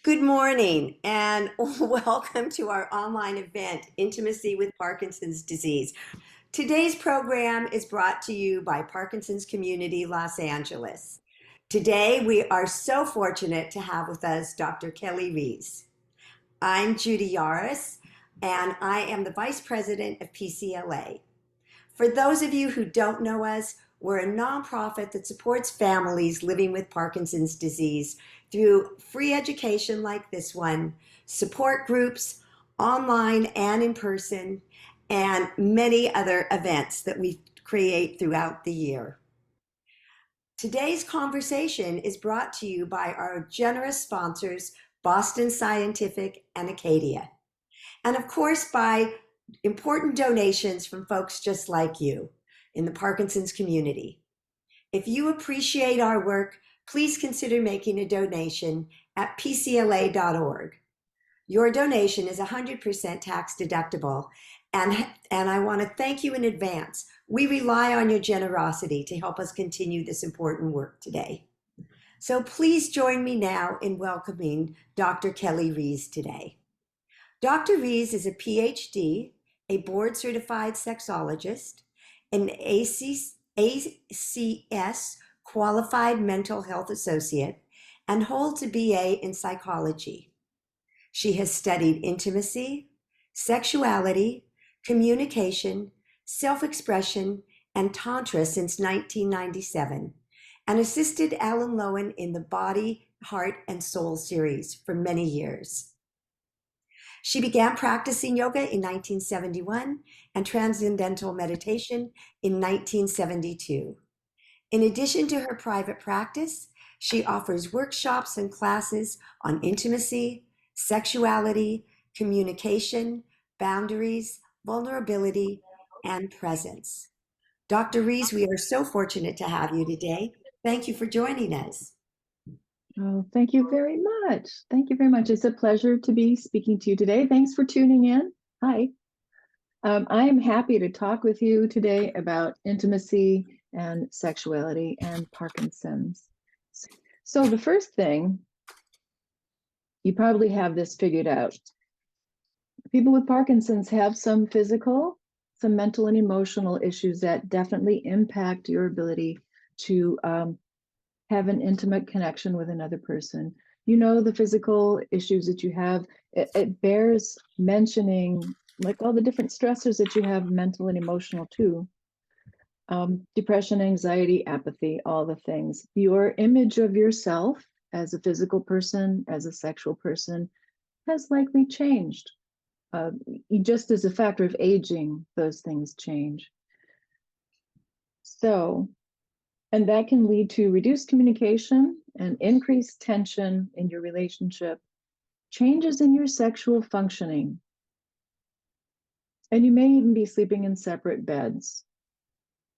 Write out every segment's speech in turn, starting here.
Good morning and welcome to our online event, Intimacy with Parkinson's Disease. Today's program is brought to you by Parkinson's Community Los Angeles. Today we are so fortunate to have with us Dr. Kelly Rees. I'm Judy Yaris and I am the Vice President of PCLA. For those of you who don't know us, we're a nonprofit that supports families living with Parkinson's disease through free education like this one, support groups, online and in person, and many other events that we create throughout the year. Today's conversation is brought to you by our generous sponsors, Boston Scientific and Acadia, and of course by important donations from folks just like you in the Parkinson's community. If you appreciate our work, please consider making a donation at PCLA.org. Your donation is 100% tax deductible, and I want to thank you in advance. We rely on your generosity to help us continue this important work today. So please join me now in welcoming Dr. Kelly Rees today. Dr. Rees is a PhD, a board-certified sexologist, an ACS qualified mental health associate, and holds a BA in psychology. She has studied intimacy, sexuality, communication, self-expression, and Tantra since 1997, and assisted Alan Lowen in the Body, Heart, and Soul series for many years. She began practicing yoga in 1971 and Transcendental Meditation in 1972. In addition to her private practice, she offers workshops and classes on intimacy, sexuality, communication, boundaries, vulnerability, and presence. Dr. Rees, we are so fortunate to have you today. Thank you for joining us. Oh, thank you very much. Thank you very much. It's a pleasure to be speaking to you today. Thanks for tuning in. Hi. I am happy to talk with you today about intimacy and sexuality and Parkinson's. So the first thing, you probably have this figured out. People with Parkinson's have some physical, some mental and emotional issues that definitely impact your ability to have an intimate connection with another person. You know, the physical issues that you have, it bears mentioning, like all the different stressors that you have, mental and emotional too. Depression, anxiety, apathy, all the things. Your image of yourself as a physical person, as a sexual person, has likely changed. Just as a factor of aging, those things change. So, and that can lead to reduced communication and increased tension in your relationship, changes in your sexual functioning. And you may even be sleeping in separate beds,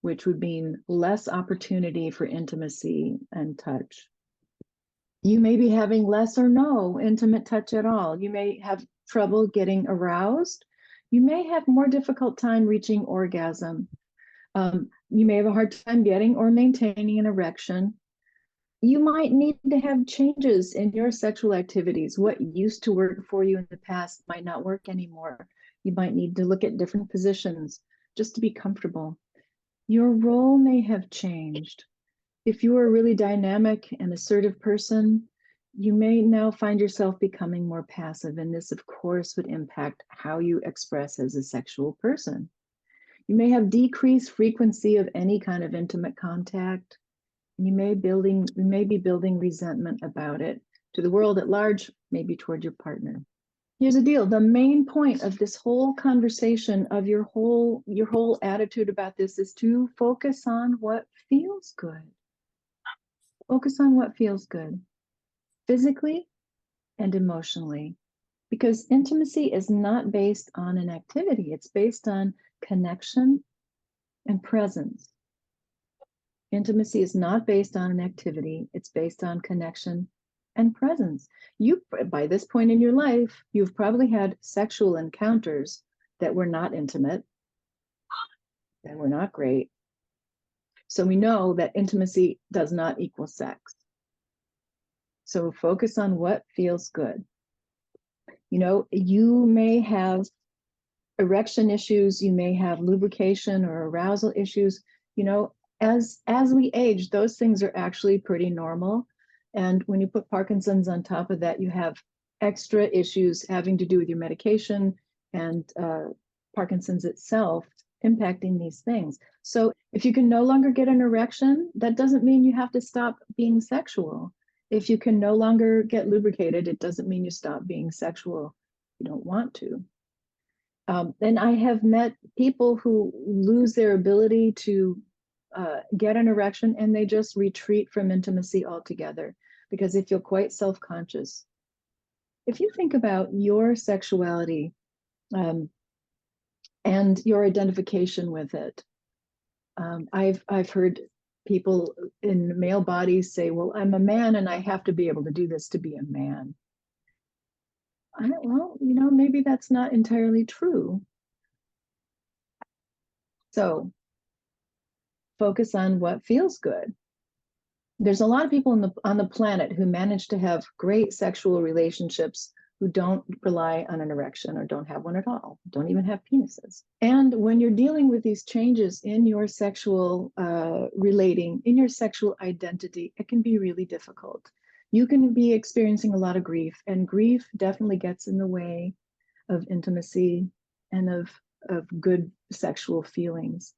which would mean less opportunity for intimacy and touch. You may be having less or no intimate touch at all. You may have trouble getting aroused. You may have more difficult time reaching orgasm. You may have a hard time getting or maintaining an erection. You might need to have changes in your sexual activities. What used to work for you in the past might not work anymore. You might need to look at different positions just to be comfortable. Your role may have changed. If you are a really dynamic and assertive person, you may now find yourself becoming more passive, and this, of course, would impact how you express as a sexual person. You may have decreased frequency of any kind of intimate contact. You may be building resentment about it to the world at large, maybe toward your partner. Here's the deal. The main point of this whole conversation, of your whole attitude about this, is to focus on what feels good. Focus on what feels good, physically and emotionally, because intimacy is not based on an activity. It's based on connection and presence. Intimacy is not based on an activity. It's based on connection and presence. You, by this point in your life, you've probably had sexual encounters that were not intimate, that were not great. So we know that intimacy does not equal sex. So focus on what feels good. You know, you may have erection issues, you may have lubrication or arousal issues. You know, as we age, those things are actually pretty normal. And when you put Parkinson's on top of that, you have extra issues having to do with your medication and Parkinson's itself impacting these things. So if you can no longer get an erection, that doesn't mean you have to stop being sexual. If you can no longer get lubricated, it doesn't mean you stop being sexual. You don't want to. And I have met people who lose their ability to get an erection and they just retreat from intimacy altogether because they feel quite self-conscious. If you think about your sexuality and your identification with it, I've heard people in male bodies say, well, I'm a man and I have to be able to do this to be a man. Well, you know, maybe that's not entirely true. So focus on what feels good. There's a lot of people on the planet who manage to have great sexual relationships who don't rely on an erection or don't have one at all, don't even have penises. And when you're dealing with these changes in your sexual relating, in your sexual identity, it can be really difficult. You can be experiencing a lot of grief, and grief definitely gets in the way of intimacy and of good sexual feelings.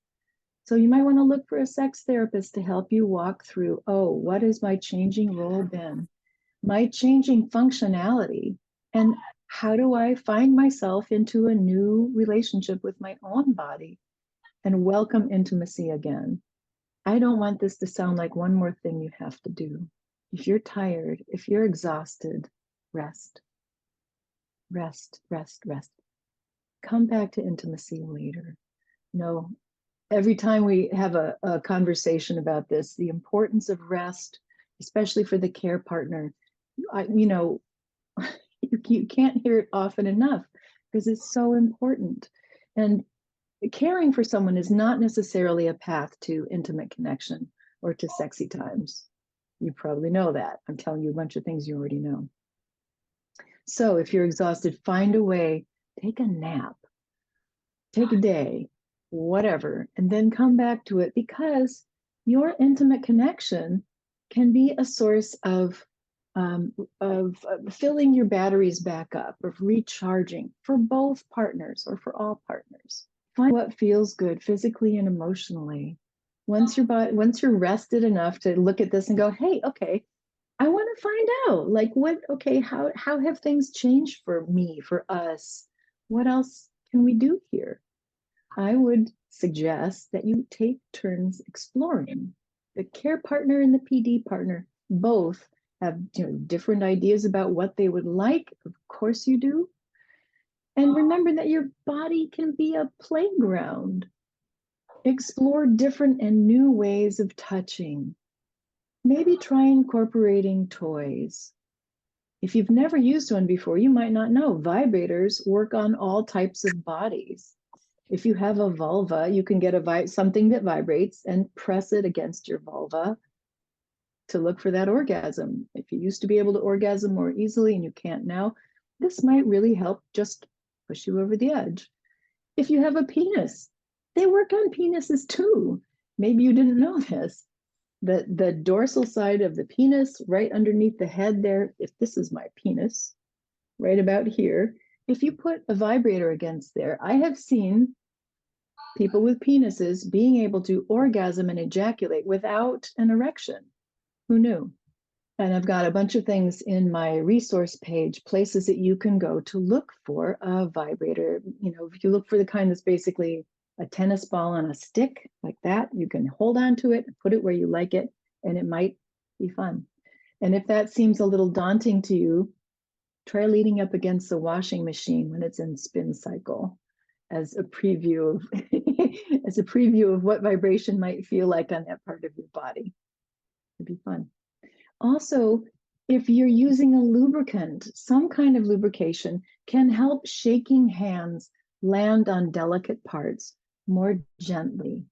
So you might want to look for a sex therapist to help you walk through, oh, what has my changing role been? My changing functionality? And how do I find myself into a new relationship with my own body and welcome intimacy again? I don't want this to sound like one more thing you have to do. If you're tired, if you're exhausted, rest. Rest, rest, rest. Come back to intimacy later. No, every time we have a conversation about this, the importance of rest, especially for the care partner, you know, you can't hear it often enough because it's so important. And caring for someone is not necessarily a path to intimate connection or to sexy times. You probably know that. I'm telling you a bunch of things you already know. So if you're exhausted, find a way, take a nap, take a day, whatever, and then come back to it, because your intimate connection can be a source of filling your batteries back up, of recharging for both partners or for all partners. Find what feels good physically and emotionally. Once you're rested enough to look at this and go, hey, okay, I want to find out, like, what, okay, how have things changed for me, for us? What else can we do here? I would suggest that you take turns exploring. The care partner and the PD partner both have, you know, different ideas about what they would like. Of course you do. And remember that your body can be a playground. Explore different and new ways of touching. Maybe try incorporating toys. If you've never used one before, you might not know vibrators work on all types of bodies. If you have a vulva, you can get something that vibrates and press it against your vulva to look for that orgasm. If you used to be able to orgasm more easily and you can't now, this might really help just push you over the edge. If you have a penis, they work on penises too. Maybe you didn't know this. The dorsal side of the penis, right underneath the head there, if this is my penis, right about here, if you put a vibrator against there, I have seen people with penises being able to orgasm and ejaculate without an erection. Who knew? And I've got a bunch of things in my resource page, places that you can go to look for a vibrator. You know, if you look for the kind that's basically a tennis ball on a stick like that, you can hold on to it, put it where you like it, and it might be fun. And if that seems a little daunting to you, try leaning up against the washing machine when it's in spin cycle as a preview of as a preview of what vibration might feel like on that part of your body. It'd be fun. Also, if you're using a lubricant, some kind of lubrication can help shaking hands land on delicate parts more gently.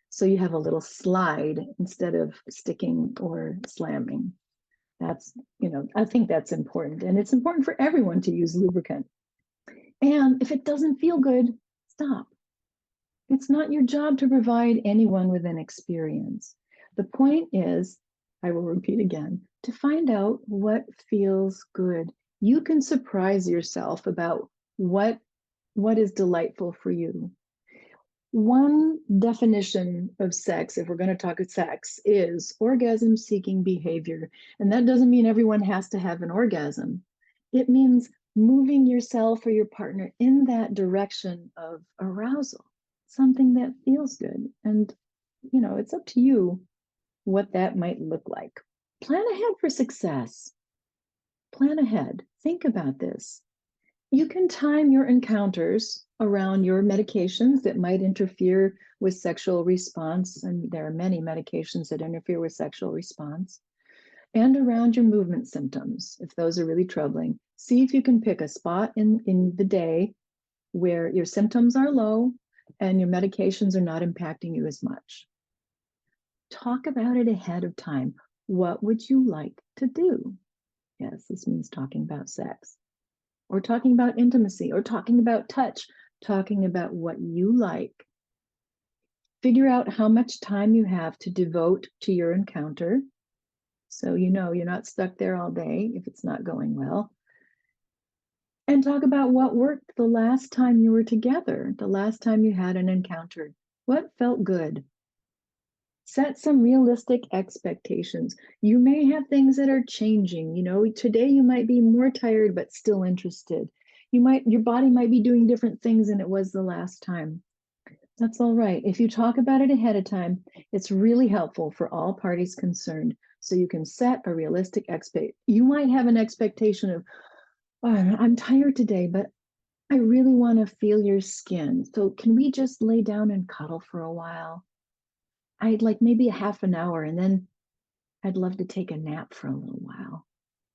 So you have a little slide instead of sticking or slamming. That's, I think that's important. And it's important for everyone to use lubricant. And if it doesn't feel good, stop. It's not your job to provide anyone with an experience. The point is, I will repeat again, to find out what feels good. You can surprise yourself about what is delightful for you. One definition of sex, if we're going to talk of sex, is orgasm seeking behavior. And that doesn't mean everyone has to have an orgasm. It means moving yourself or your partner in that direction of arousal, something that feels good. And, it's up to you what that might look like. Plan ahead for success. Plan ahead. Think about this. You can time your encounters around your medications that might interfere with sexual response, and there are many medications that interfere with sexual response, and around your movement symptoms, if those are really troubling. See if you can pick a spot in the day where your symptoms are low and your medications are not impacting you as much. Talk about it ahead of time. What would you like to do? Yes, this means talking about sex, or talking about intimacy, or talking about touch, talking about what you like. Figure out how much time you have to devote to your encounter, so you're not stuck there all day if it's not going well. And talk about what worked the last time you were together, the last time you had an encounter. What felt good? Set some realistic expectations. You may have things that are changing. Today you might be more tired but still interested. Your body might be doing different things than it was the last time. That's all right. If you talk about it ahead of time, it's really helpful for all parties concerned. So you can set a realistic expectation. You might have an expectation of, oh, I'm tired today, but I really want to feel your skin. So can we just lay down and cuddle for a while? I'd like maybe a half an hour, and then I'd love to take a nap for a little while.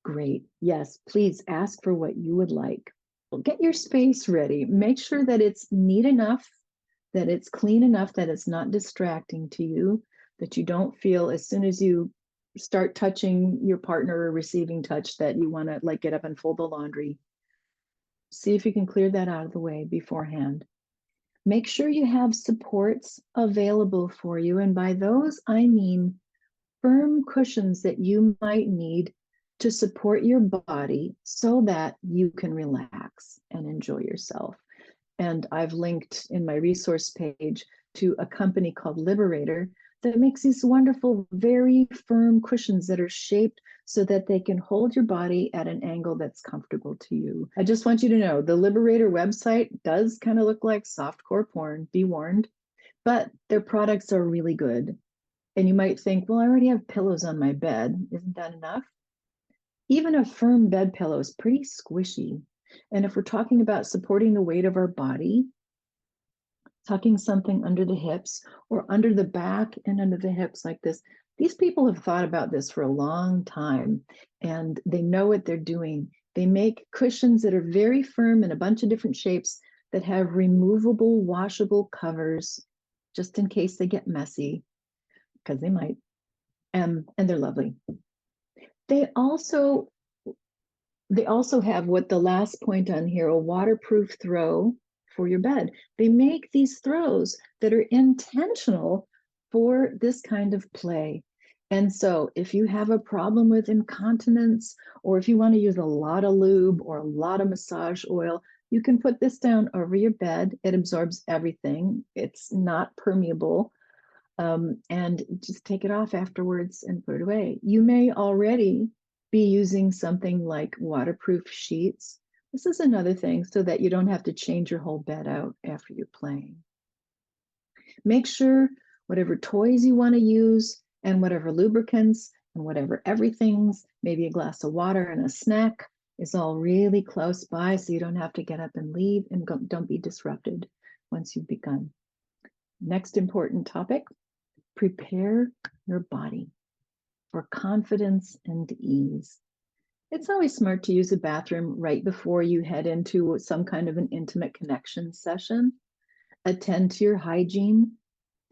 Great. Yes, please ask for what you would like. Well, get your space ready. Make sure that it's neat enough, that it's clean enough, that it's not distracting to you, that you don't feel as soon as you start touching your partner or receiving touch that you want to get up and fold the laundry. See if you can clear that out of the way beforehand. Make sure you have supports available for you. And by those, I mean firm cushions that you might need to support your body so that you can relax and enjoy yourself. And I've linked in my resource page to a company called Liberator that makes these wonderful, very firm cushions that are shaped so that they can hold your body at an angle that's comfortable to you. I just want you to know the Liberator website does kind of look like softcore porn, be warned, but their products are really good. And you might think, well, I already have pillows on my bed. Isn't that enough? Even a firm bed pillow is pretty squishy. And if we're talking about supporting the weight of our body, tucking something under the hips or under the back and under the hips like this, these people have thought about this for a long time and they know what they're doing. They make cushions that are very firm in a bunch of different shapes that have removable, washable covers just in case they get messy, because they might, and they're lovely. They also have what the last point on here, a waterproof throw for your bed. They make these throws that are intentional for this kind of play. And so if you have a problem with incontinence, or if you want to use a lot of lube or a lot of massage oil, you can put this down over your bed. It absorbs everything. It's not permeable. And just take it off afterwards and put it away. You may already be using something like waterproof sheets. This is another thing so that you don't have to change your whole bed out after you're playing. Make sure whatever toys you want to use and whatever lubricants and whatever everything's, maybe a glass of water and a snack, is all really close by so you don't have to get up and leave and don't be disrupted once you've begun. Next important topic, prepare your body for confidence and ease. It's always smart to use a bathroom right before you head into some kind of an intimate connection session. Attend to your hygiene.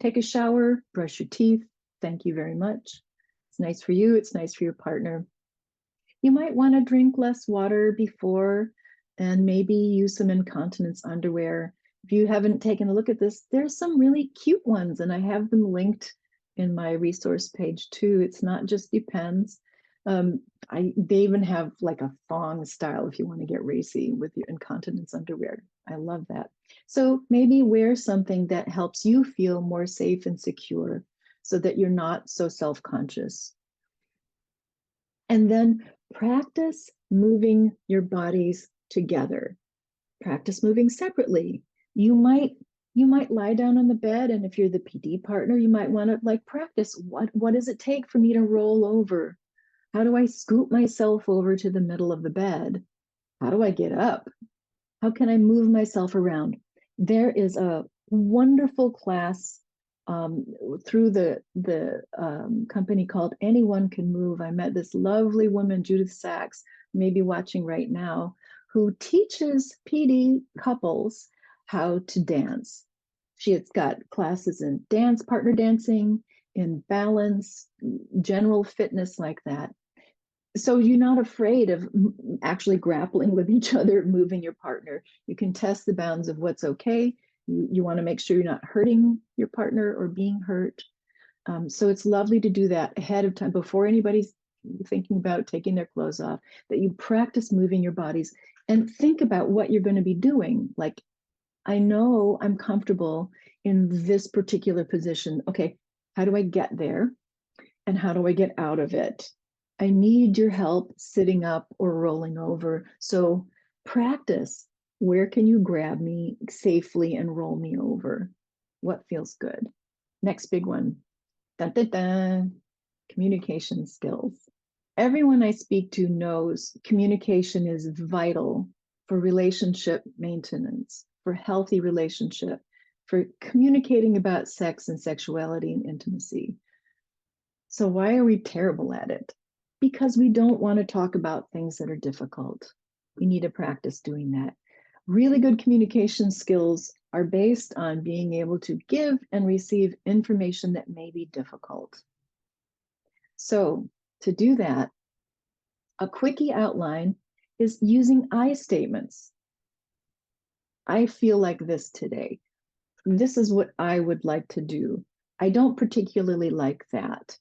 Take a shower, brush your teeth. Thank you very much. It's nice for you. It's nice for your partner. You might want to drink less water before and maybe use some incontinence underwear. If you haven't taken a look at this, there's some really cute ones, and I have them linked in my resource page too. It's not just Depends. They even have like a thong style if you want to get racy with your incontinence underwear. I love that. So maybe wear something that helps you feel more safe and secure so that you're not so self-conscious. And then practice moving your bodies together. Practice moving separately. You might lie down on the bed, and if you're the PD partner, you might want to like practice what does it take for me to roll over? How do I scoop myself over to the middle of the bed? How do I get up? How can I move myself around? There is a wonderful class through the company called Anyone Can Move. I met this lovely woman, Judith Sachs, maybe watching right now, who teaches PD couples how to dance. She has got classes in dance, partner dancing, in balance, general fitness like that. So you're not afraid of actually grappling with each other, moving your partner. You can test the bounds of what's okay. You want to make sure you're not hurting your partner or being hurt. So it's lovely to do that ahead of time before anybody's thinking about taking their clothes off, that you practice moving your bodies and think about what you're going to be doing. Like, I know I'm comfortable in this particular position. Okay, how do I get there? And how do I get out of it? I need your help sitting up or rolling over. So practice. Where can you grab me safely and roll me over? What feels good? Next big one. Dun, dun, dun. Communication skills. Everyone I speak to knows communication is vital for relationship maintenance, for healthy relationship, for communicating about sex and sexuality and intimacy. So why are we terrible at it? Because we don't want to talk about things that are difficult. We need to practice doing that. Really good communication skills are based on being able to give and receive information that may be difficult. So to do that, a quickie outline is using I statements. I feel like this today. This is what I would like to do. I don't particularly like that.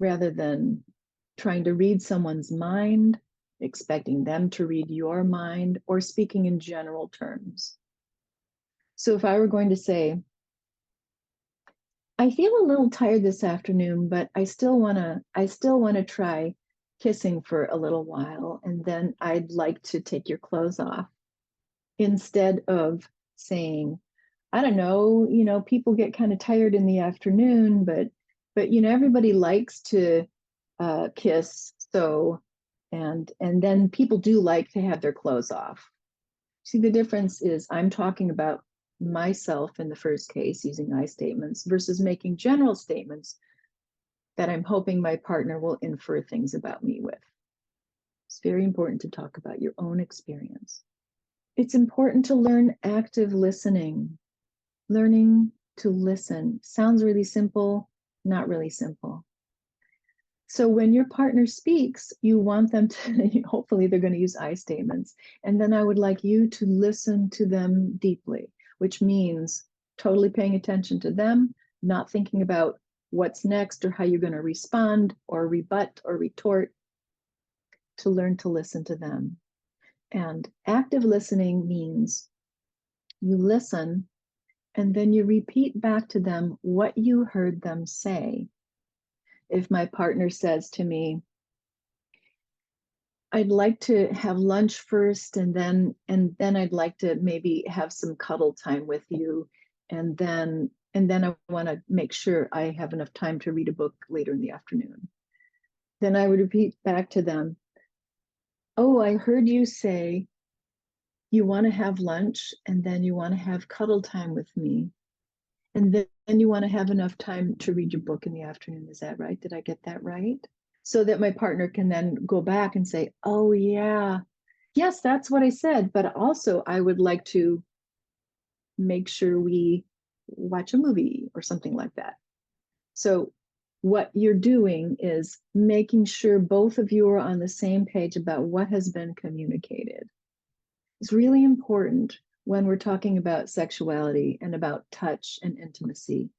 Rather than trying to read someone's mind, expecting them to read your mind, or speaking in general terms. So if I were going to say, I feel a little tired this afternoon, but I still want to try kissing for a little while, and then I'd like to take your clothes off. Instead of saying, I don't know, people get kind of tired in the afternoon, but everybody likes to kiss. So, and then people do like to have their clothes off. See, the difference is I'm talking about myself in the first case using I statements versus making general statements that I'm hoping my partner will infer things about me with. It's very important to talk about your own experience. It's important to learn active listening. Learning to listen sounds really simple, not really simple. So when your partner speaks, you want them to, hopefully they're going to use I statements. And then I would like you to listen to them deeply, which means totally paying attention to them, not thinking about what's next or how you're going to respond or rebut or retort, to learn to listen to them. And active listening means you listen and then you repeat back to them what you heard them say. If my partner says to me, I'd like to have lunch first, and then I'd like to maybe have some cuddle time with you, and then I want to make sure I have enough time to read a book later in the afternoon. Then I would repeat back to them, oh, I heard you say you want to have lunch, and then you want to have cuddle time with me, and then you want to have enough time to read your book in the afternoon. Is that right? Did I get that right? So that my partner can then go back and say, oh yeah, yes, that's what I said. But also I would like to make sure we watch a movie or something like that. So what you're doing is making sure both of you are on the same page about what has been communicated. It's really important when we're talking about sexuality and about touch and intimacy,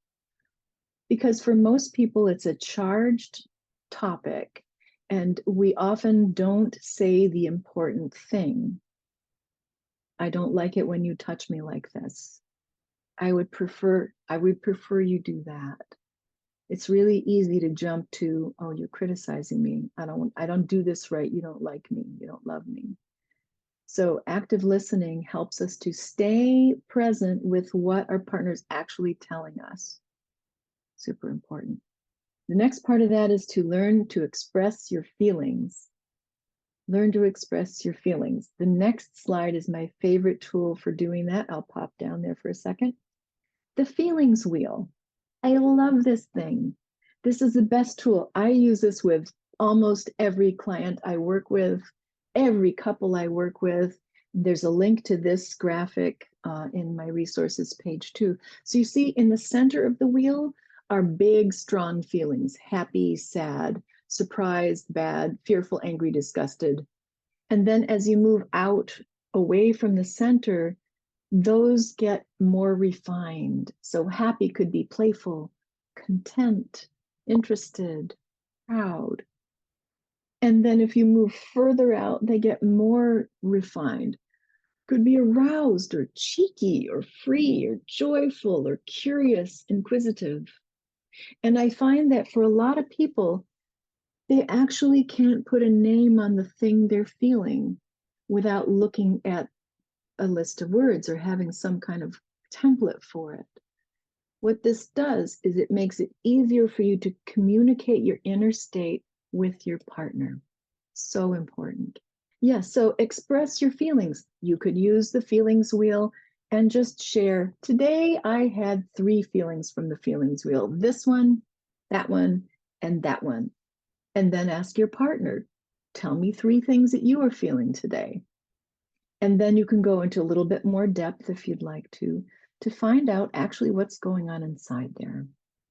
because for most people, it's a charged topic, and we often don't say the important thing. I don't like it when you touch me like this. I would prefer you do that. It's really easy to jump to, oh, you're criticizing me. I don't do this right. You don't like me. You don't love me. So active listening helps us to stay present with what our partner's actually telling us. Super important. The next part of that is to learn to express your feelings. Learn to express your feelings. The next slide is my favorite tool for doing that. I'll pop down there for a second. The feelings wheel. I love this thing. This is the best tool. I use this with almost every client I work with, every couple I work with. There's a link to this graphic in my resources page too. So you see in the center of the wheel are big, strong feelings: happy, sad, surprised, bad, fearful, angry, disgusted. And then as you move out away from the center, those get more refined. So happy could be playful, content, interested, proud. And then if you move further out, they get more refined. Could be aroused or cheeky or free or joyful or curious, inquisitive. And I find that for a lot of people, they actually can't put a name on the thing they're feeling without looking at a list of words or having some kind of template for it. What this does is it makes it easier for you to communicate your inner state with your partner. So important. Yeah, so express your feelings. You could use the feelings wheel and just share, today I had 3 feelings from the feelings wheel: this one, and that one. And then ask your partner, tell me 3 things that you are feeling today. And then you can go into a little bit more depth if you'd like to find out actually what's going on inside there.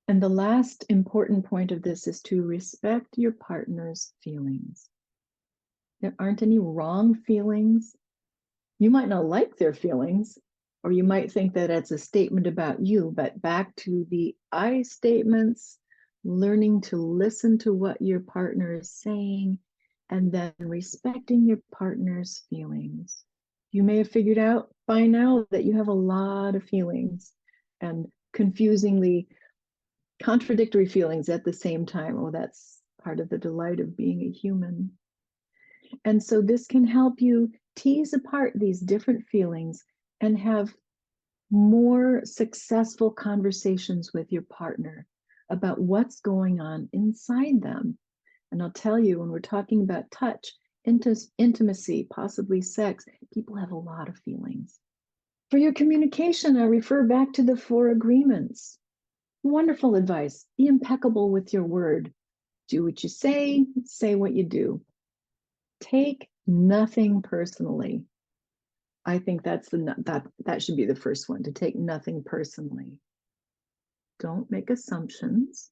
And the last important point of this is to respect your partner's feelings. There aren't any wrong feelings. You might not like their feelings, or you might think that it's a statement about you, but back to the I statements, learning to listen to what your partner is saying, and then respecting your partner's feelings. You may have figured out by now that you have a lot of feelings, and confusingly contradictory feelings at the same time. Oh, that's part of the delight of being a human. And so this can help you tease apart these different feelings and have more successful conversations with your partner about what's going on inside them. And I'll tell you, when we're talking about touch, intimacy, possibly sex, people have a lot of feelings. For your communication, I refer back to the 4 agreements. Wonderful advice. Be impeccable with your word. Do what you say what you do. Take nothing personally. I think that should be the first one, to take nothing personally. Don't make assumptions,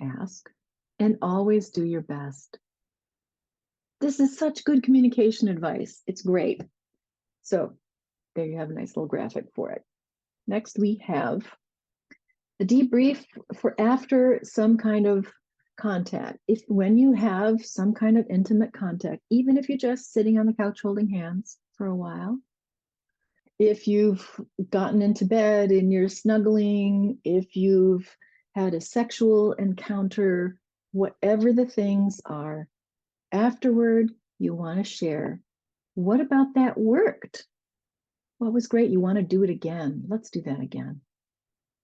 ask, and always do your best. This is such good communication advice. It's great. So there you have a nice little graphic for it. Next, we have a debrief for after some kind of contact. When you have some kind of intimate contact, even if you're just sitting on the couch holding hands for a while, if you've gotten into bed and you're snuggling, if you've had a sexual encounter, whatever the things are, afterward, you want to share, what about that worked? What was great? You want to do it again. Let's do that again.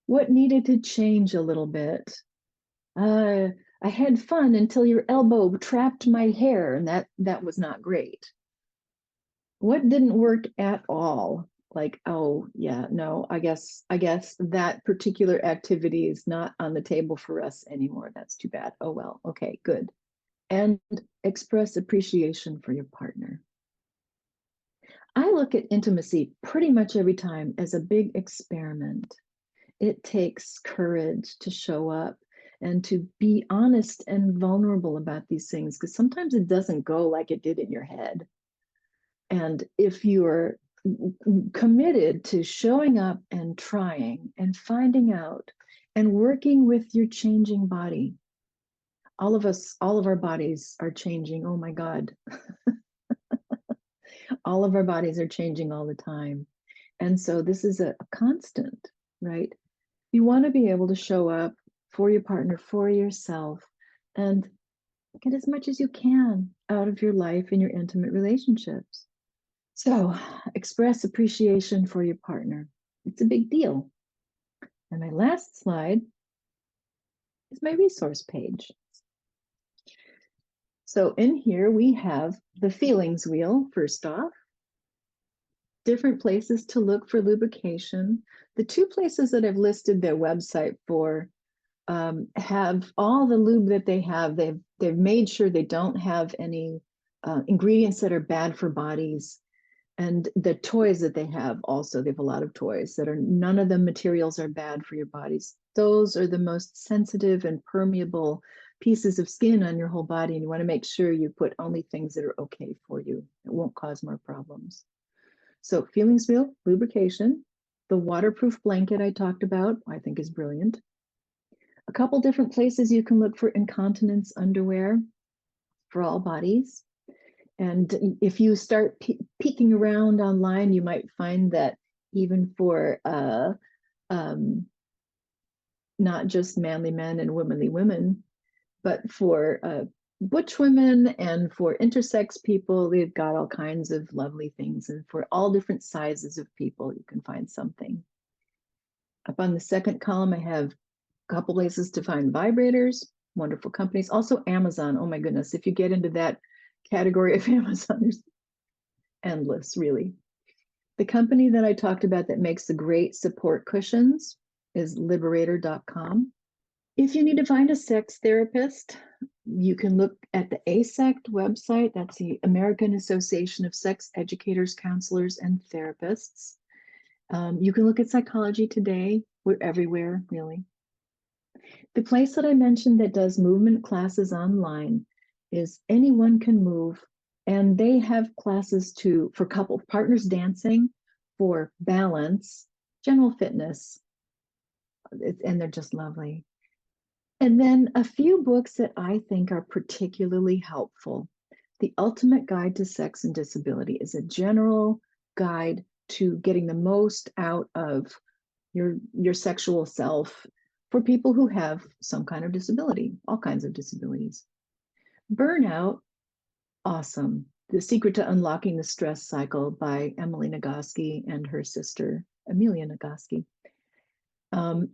What needed to change a little bit? I had fun until your elbow trapped my hair, and that was not great. What didn't work at all? Like, oh yeah, no, I guess that particular activity is not on the table for us anymore. That's too bad. Oh well, okay, good. And express appreciation for your partner. I look at intimacy pretty much every time as a big experiment. It takes courage to show up and to be honest and vulnerable about these things, because sometimes it doesn't go like it did in your head. And if you're committed to showing up and trying and finding out and working with your changing body, all of us, all of our bodies are changing. Oh my God. All of our bodies are changing all the time. And so this is a constant, right? You want to be able to show up for your partner, for yourself, and get as much as you can out of your life and your intimate relationships. So express appreciation for your partner. It's a big deal. And my last slide is my resource page. So in here we have the feelings wheel, first off, different places to look for lubrication. The two places that I've listed their website for have all the lube that they have. They've made sure they don't have any ingredients that are bad for bodies. And the toys that they have also, they have a lot of toys that are, none of the materials are bad for your bodies. Those are the most sensitive and permeable pieces of skin on your whole body. And you want to make sure you put only things that are okay for you. It won't cause more problems. So feelings wheel, lubrication, the waterproof blanket I talked about, I think is brilliant. A couple different places you can look for incontinence underwear for all bodies. And if you start peeking around online, you might find that even for not just manly men and womanly women, but for butch women and for intersex people, they've got all kinds of lovely things. And for all different sizes of people, you can find something. Up on the second column, I have a couple places to find vibrators, wonderful companies. Also Amazon, oh my goodness, if you get into that category of Amazon, there's endless, really. The company that I talked about that makes the great support cushions is liberator.com. If you need to find a sex therapist, you can look at the ASECT website. That's the American Association of Sex Educators, Counselors, and Therapists. You can look at Psychology Today. We're everywhere, really. The place that I mentioned that does movement classes online is Anyone Can Move, and they have classes for couple partners dancing, for balance, general fitness, and they're just lovely. And then a few books that I think are particularly helpful. The Ultimate Guide to Sex and Disability is a general guide to getting the most out of your sexual self for people who have some kind of disability, all kinds of disabilities. Burnout, awesome. The Secret to Unlocking the Stress Cycle by Emily Nagoski and her sister, Amelia Nagoski.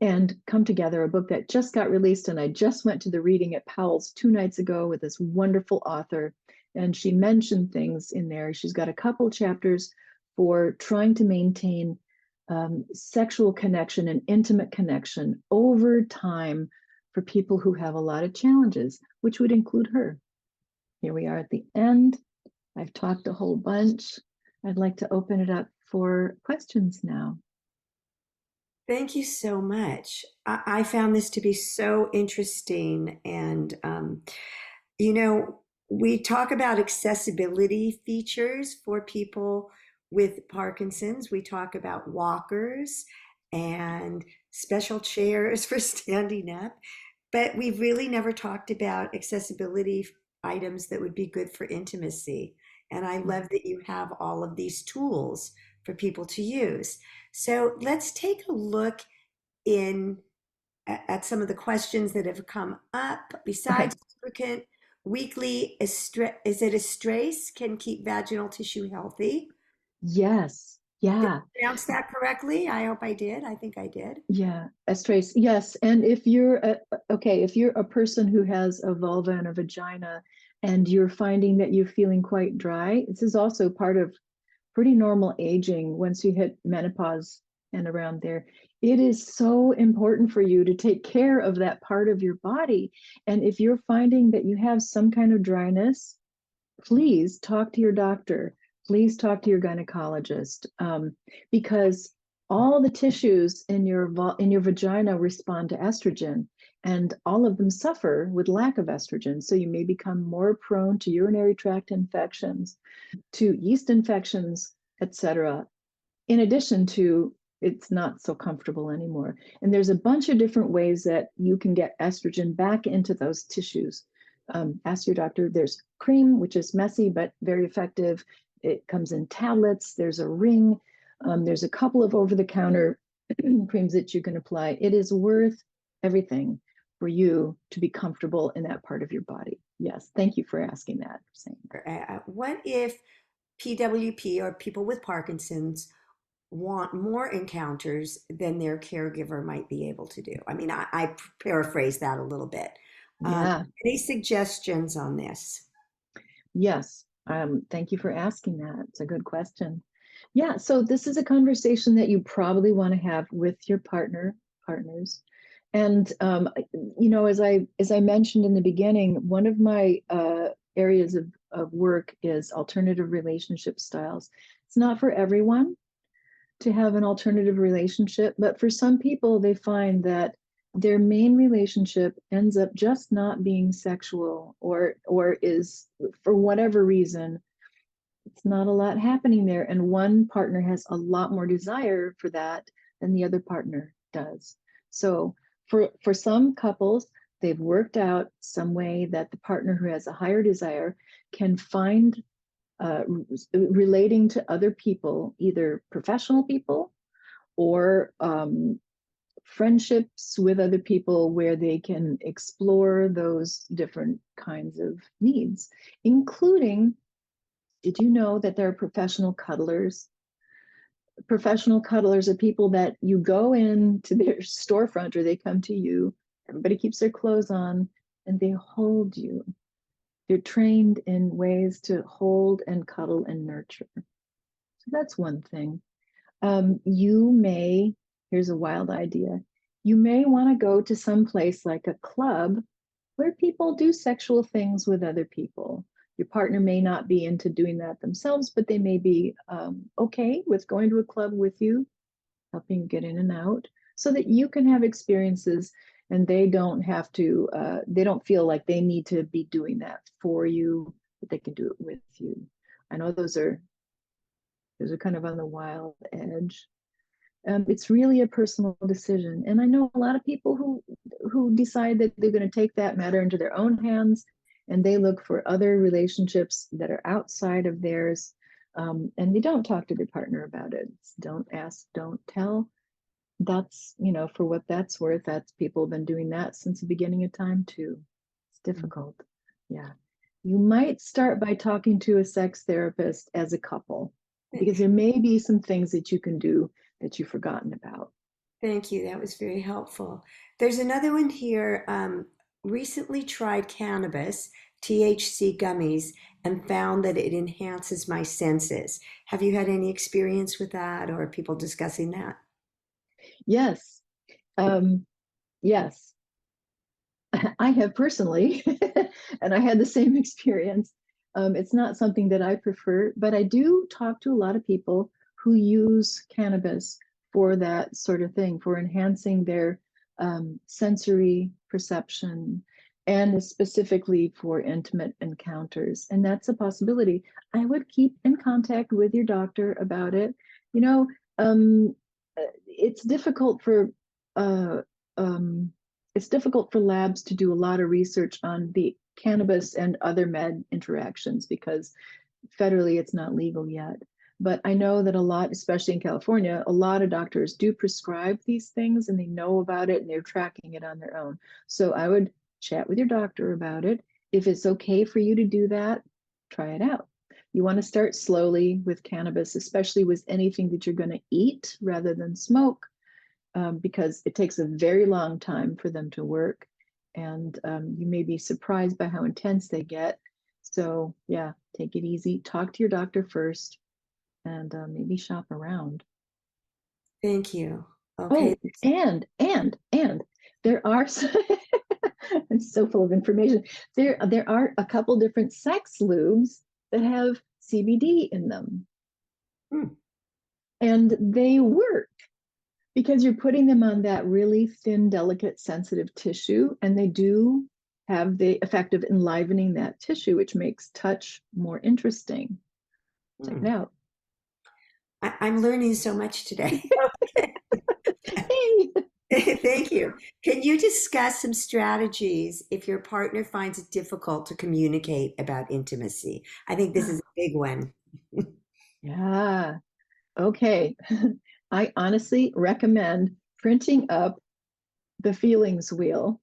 And Come Together, a book that just got released, and I just went to the reading at Powell's 2 nights ago with this wonderful author, and she mentioned things in there. She's got a couple chapters for trying to maintain sexual connection and intimate connection over time for people who have a lot of challenges, which would include her. Here we are at the end. I've talked a whole bunch. I'd like to open it up for questions now. Thank you so much. I found this to be so interesting. And, we talk about accessibility features for people with Parkinson's. We talk about walkers and special chairs for standing up, but we've really never talked about accessibility items that would be good for intimacy. And I love that you have all of these tools for people to use. So let's take a look at some of the questions that have come up. Besides lubricant, weekly is it estrase can keep vaginal tissue healthy? Yes. Did Yeah. I pronounce that correctly? I hope I did. I think I did. Yeah. Estrase. Yes. And if you're if you're a person who has a vulva and a vagina and you're finding that you're feeling quite dry, this is also part of pretty normal aging once you hit menopause and around there. It is so important for you to take care of that part of your body. And if you're finding that you have some kind of dryness, please talk to your doctor. Please talk to your gynecologist, because all the tissues in your vagina respond to estrogen. And all of them suffer with lack of estrogen. So you may become more prone to urinary tract infections, to yeast infections, etc. In addition to it's not so comfortable anymore. And there's a bunch of different ways that you can get estrogen back into those tissues. Ask your doctor. There's cream, which is messy but very effective. It comes in tablets. There's a ring. There's a couple of over-the-counter creams that you can apply. It is worth everything for you to be comfortable in that part of your body. Yes, thank you for asking that. What if PWP or people with Parkinson's want more encounters than their caregiver might be able to do? I mean, I paraphrase that a little bit. Yeah. Any suggestions on this? Yes. Thank you for asking that. It's a good question. Yeah, so this is a conversation that you probably want to have with your partners. And as I mentioned in the beginning, one of my areas of work is alternative relationship styles. It's not for everyone to have an alternative relationship, but for some people, they find that their main relationship ends up just not being sexual, or is, for whatever reason, it's not a lot happening there, and one partner has a lot more desire for that than the other partner does. So for some couples, they've worked out some way that the partner who has a higher desire can find relating to other people, either professional people or friendships with other people, where they can explore those different kinds of needs, including, did you know that there are professional cuddlers? Professional cuddlers are people that you go into their storefront, or they come to you, everybody keeps their clothes on, and they hold you. They're trained in ways to hold and cuddle and nurture. So that's one thing. Here's a wild idea. You may want to go to some place like a club where people do sexual things with other people. Your partner may not be into doing that themselves, but they may be okay with going to a club with you, helping you get in and out, so that you can have experiences and they don't feel like they need to be doing that for you, but they can do it with you. I know those are kind of on the wild edge. It's really a personal decision. And I know a lot of people who decide that they're going to take that matter into their own hands, and they look for other relationships that are outside of theirs. And they don't talk to their partner about it. Don't ask, don't tell. That's, for what that's worth, that's people have been doing that since the beginning of time too. It's difficult. Yeah. You might start by talking to a sex therapist as a couple, because there may be some things that you can do that you've forgotten about. Thank you. That was very helpful. There's another one here. Recently tried cannabis, THC gummies, and found that it enhances my senses. Have you had any experience with that, or are people discussing that? Yes. Yes. I have personally, and I had the same experience. It's not something that I prefer, but I do talk to a lot of people who use cannabis for that sort of thing, for enhancing their sensory perception, and specifically for intimate encounters. And that's a possibility. I would keep in contact with your doctor about it. Um, it's difficult for uh, um, labs to do a lot of research on the cannabis and other med interactions, because federally it's not legal yet. But I know that a lot, especially in California, a lot of doctors do prescribe these things, and they know about it, and they're tracking it on their own. So I would chat with your doctor about it. If it's okay for you to do that, try it out. You want to start slowly with cannabis, especially with anything that you're going to eat rather than smoke, because it takes a very long time for them to work. And you may be surprised by how intense they get. So yeah, take it easy. Talk to your doctor first, and maybe shop around. Thank you. Okay. Oh, and there are I'm so full of information. There are a couple different sex lubes that have CBD in them, Hmm. and they work, because you're putting them on that really thin, delicate, sensitive tissue, and they do have the effect of enlivening that tissue, which makes touch more interesting. Check it Mm. out. I'm learning so much today. Hey. Thank you. Can you discuss some strategies if your partner finds it difficult to communicate about intimacy? I think this is a big one. Yeah. Okay. I honestly recommend printing up the feelings wheel.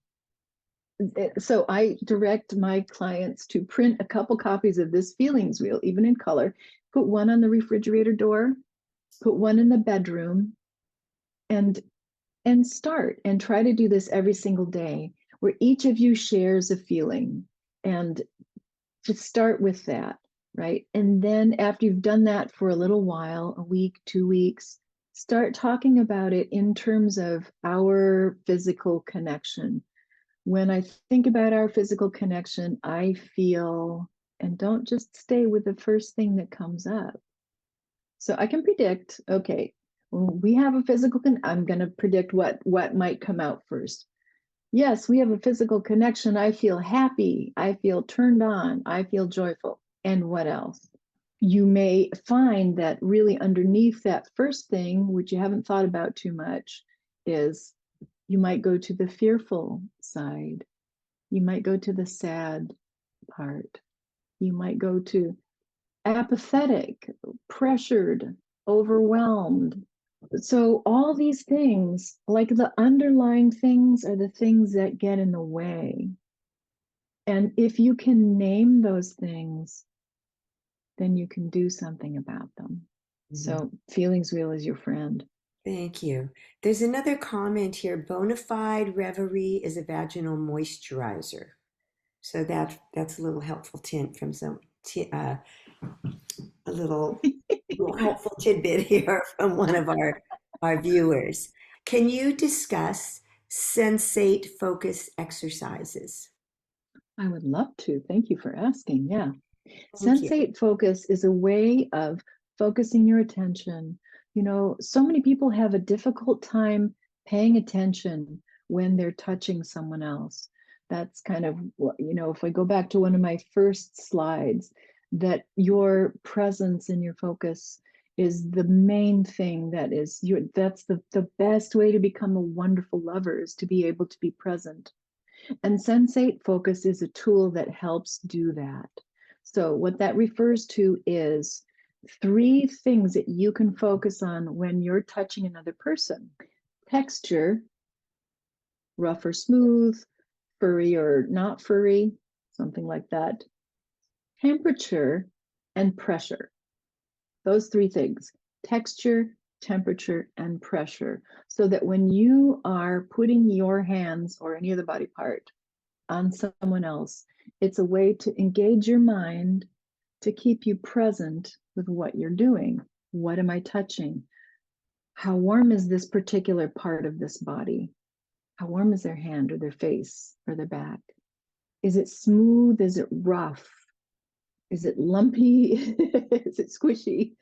So I direct my clients to print a couple copies of this feelings wheel, even in color, put one on the refrigerator door, put one in the bedroom, and start and try to do this every single day where each of you shares a feeling, and just start with that, right? And then after you've done that for a little while, a week, 2 weeks, start talking about it in terms of our physical connection. When I think about our physical connection, I feel, and don't just stay with the first thing that comes up. So I can predict, okay, when we have a physical I'm going to predict what might come out first. Yes, we have a physical connection. I feel happy. I feel turned on. I feel joyful. And what else? You may find that really underneath that first thing, which you haven't thought about too much, is you might go to the fearful side. You might go to the sad part. You might go to apathetic, pressured, overwhelmed. So, all these things, like the underlying things, are the things that get in the way. And if you can name those things, then you can do something about them. Mhm. So, feelings wheel is your friend. Thank you. There's another comment here. Bona fide reverie is a vaginal moisturizer. So that's a little helpful tint from a little helpful tidbit here from one of our viewers. Can you discuss sensate focus exercises? I would love to. Thank you for asking. Yeah. Thank you. Sensate focus is a way of focusing your attention. You know, so many people have a difficult time paying attention when they're touching someone else. That's kind of what, if I go back to one of my first slides, that your presence and your focus is the main thing that's the best way to become a wonderful lover, is to be able to be present. And sensate focus is a tool that helps do that. So, what that refers to is 3 things that you can focus on when you're touching another person: texture, rough or smooth, furry or not furry, something like that, temperature, and pressure. Those 3 things: texture, temperature, and pressure. So that when you are putting your hands or any other body part on someone else, it's a way to engage your mind to keep you present with what you're doing. What am I touching? How warm is this particular part of this body? How warm is their hand or their face or their back? Is it smooth? Is it rough? Is it lumpy? Is it squishy?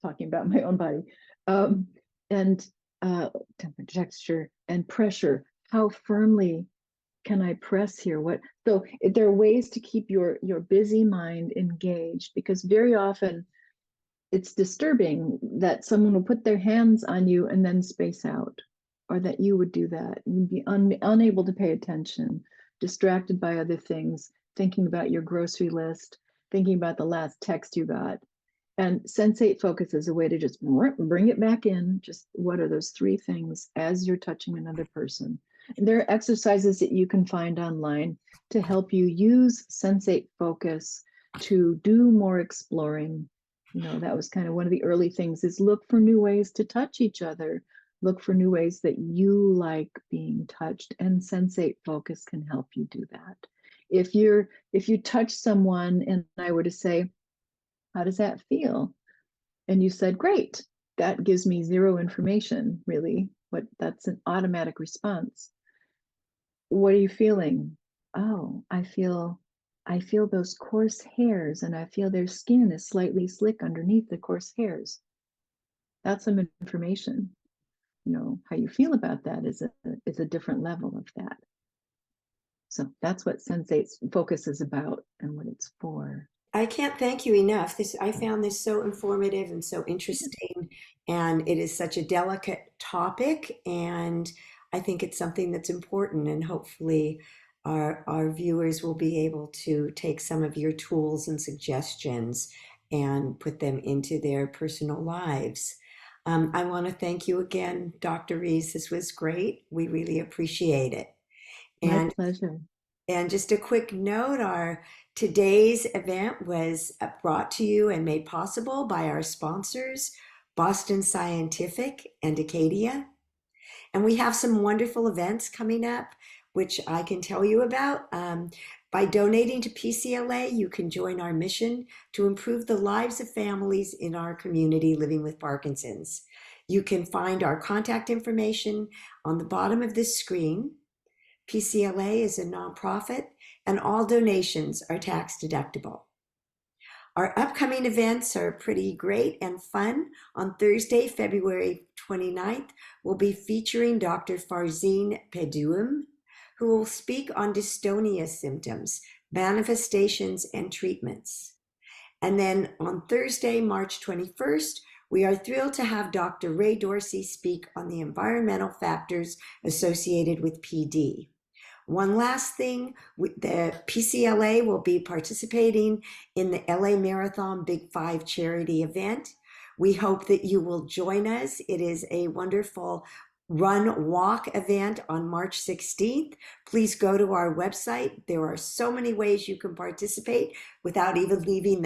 I'm talking about my own body. And temperature, texture, and pressure. How firmly can I press here? What? So there are ways to keep your busy mind engaged, because very often it's disturbing that someone will put their hands on you and then space out, or that you would do that. You'd be unable to pay attention, distracted by other things, thinking about your grocery list, thinking about the last text you got. And sensate focus is a way to just bring it back in. Just what are those 3 things as you're touching another person? And there are exercises that you can find online to help you use sensate focus to do more exploring. That was kind of one of the early things, is look for new ways to touch each other. Look for new ways that you like being touched, and sensate focus can help you do that. If you touch someone and I were to say, how does that feel? And you said, great. That gives me 0 information, really. That's an automatic response. What are you feeling? Oh, I feel those coarse hairs, and I feel their skin is slightly slick underneath the coarse hairs. That's some information. how you feel about that is a different level of that. So that's what Sensate Focus is about and what it's for. I can't thank you enough. I found this so informative and so interesting, and it is such a delicate topic, and I think it's something that's important, and hopefully our viewers will be able to take some of your tools and suggestions and put them into their personal lives. I want to thank you again, Dr. Rees. This was great. We really appreciate it. My And pleasure. And just a quick note, our today's event was brought to you and made possible by our sponsors, Boston Scientific and Acadia. And we have some wonderful events coming up, which I can tell you about. By donating to PCLA, you can join our mission to improve the lives of families in our community living with Parkinson's. You can find our contact information on the bottom of this screen. PCLA is a nonprofit, and all donations are tax deductible. Our upcoming events are pretty great and fun. On Thursday, February 29th, we'll be featuring Dr. Farzine Pedoum, who will speak on dystonia symptoms, manifestations, and treatments. And then on Thursday, March 21st, we are thrilled to have Dr. Ray Dorsey speak on the environmental factors associated with PD. One last thing, the PCLA will be participating in the LA Marathon Big 5 charity event. We hope that you will join us. It is a wonderful run-walk event on March 16th. Please go to our website. There are so many ways you can participate without even leaving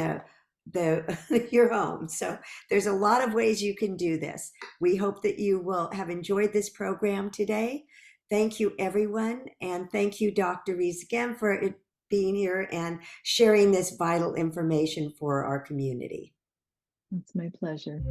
your home. So there's a lot of ways you can do this. We hope that you will have enjoyed this program today. Thank you, everyone. And thank you, Dr. Rees, again for being here and sharing this vital information for our community. It's my pleasure.